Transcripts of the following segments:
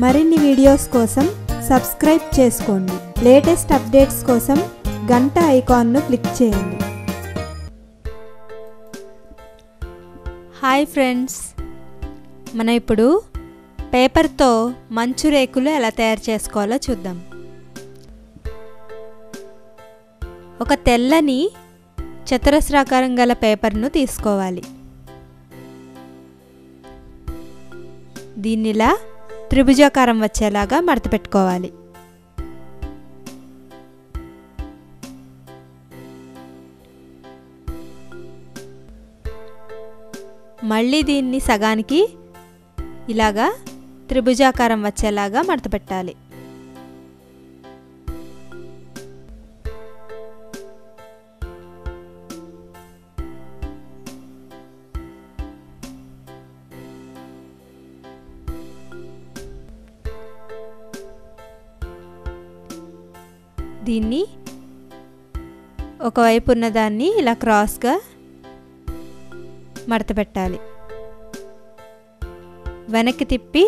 మరిన్ని వీడియోస్ కోసం సబ్స్క్రైబ్ చేసుకోండి. లేటెస్ట్ అప్డేట్స్ కోసం గంట ఐకాన్ను క్లిక్ చేయండి. హాయ్ ఫ్రెండ్స్, మనం ఇప్పుడు పేపర్తో మంచు రేకులు ఎలా తయారు చేసుకోవాలో చూద్దాం. ఒక తెల్లని చతురస్రాకారం గల పేపర్ను తీసుకోవాలి. దీనిలా త్రిభుజాకారం వచ్చేలాగా మడత పెట్టుకోవాలి. మళ్ళీ దీన్ని సగానికి ఇలాగా త్రిభుజాకారం వచ్చేలాగా మడత పెట్టాలి. దీన్ని ఒకవైపు ఉన్నదాన్ని ఇలా క్రాస్గా మడత పెట్టాలి. వెనక్కి తిప్పి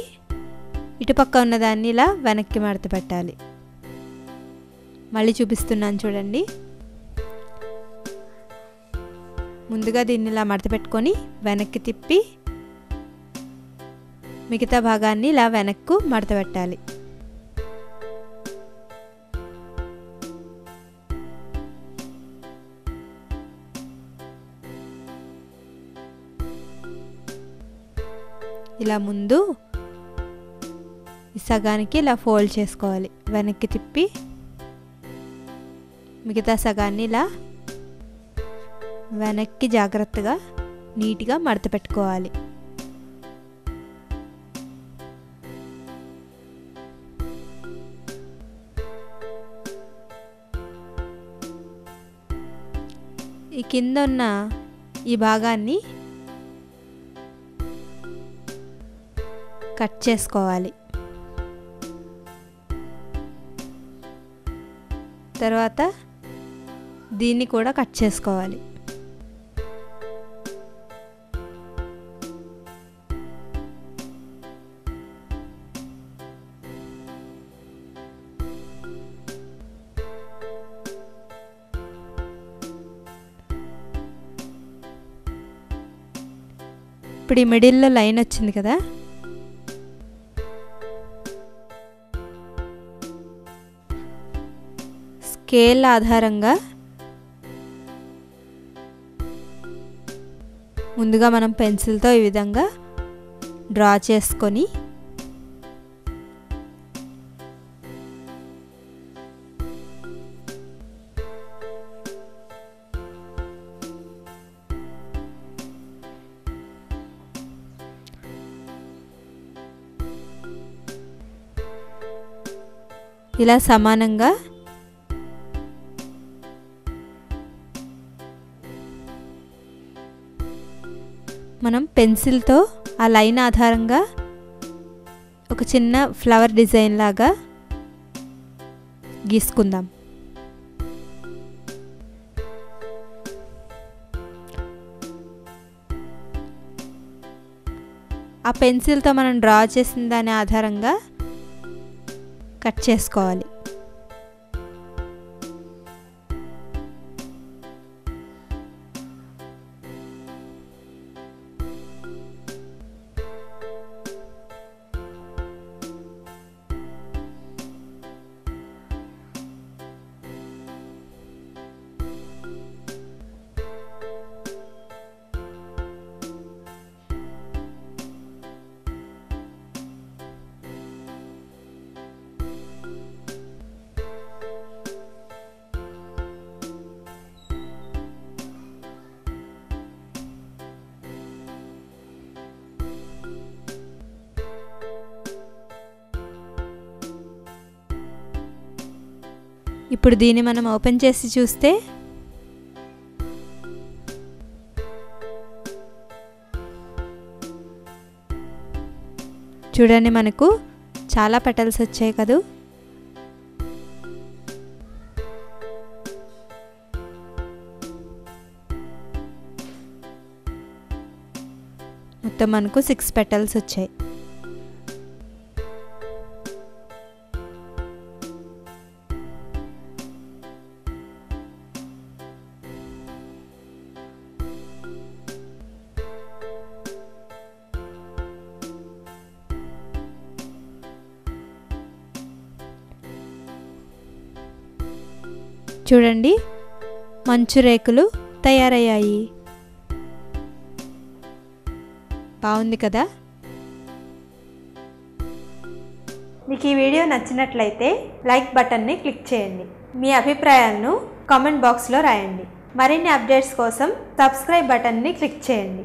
ఇటుపక్క ఉన్నదాన్ని ఇలా వెనక్కి మడత పెట్టాలి. మళ్ళీ చూపిస్తున్నాను చూడండి. ముందుగా దీన్ని ఇలా మడత పెట్టుకొని వెనక్కి తిప్పి మిగతా భాగాన్ని ఇలా వెనక్కు మడత పెట్టాలి. ఇలా ముందు ఈ సగానికి ఇలా ఫోల్డ్ చేసుకోవాలి. వెనక్కి తిప్పి మిగతా సగాన్ని ఇలా వెనక్కి జాగ్రత్తగా నీట్గా మడత పెట్టుకోవాలి. ఈ కింద ఉన్న ఈ భాగాన్ని కట్ చేసుకోవాలి. తర్వాత దీన్ని కూడా కట్ చేసుకోవాలి. ఇప్పుడు ఈ మిడిల్లో లైన్ వచ్చింది కదా, స్కేల్ ఆధారంగా ముందుగా మనం పెన్సిల్తో ఈ విధంగా డ్రా చేసుకొని ఇలా సమానంగా మనం పెన్సిల్తో ఆ లైన్ ఆధారంగా ఒక చిన్న ఫ్లవర్ డిజైన్ లాగా గీసుకుందాం. ఆ పెన్సిల్తో మనం డ్రా చేసిన దాని ఆధారంగా కట్ చేసుకోవాలి. ఇప్పుడు దీన్ని మనం ఓపెన్ చేసి చూస్తే చూడండి, మనకు చాలా పెటల్స్ వచ్చాయి కదా. మొత్తం మనకు 6 పెటల్స్ వచ్చాయి. చూడండి, మంచు రేకులు తయారయ్యాయి. బాగుంది కదా? మీకు ఈ వీడియో నచ్చినట్లయితే లైక్ బటన్ని క్లిక్ చేయండి. మీ అభిప్రాయాలను కామెంట్ బాక్స్లో రాయండి. మరిన్ని అప్డేట్స్ కోసం సబ్స్క్రైబ్ బటన్ని క్లిక్ చేయండి.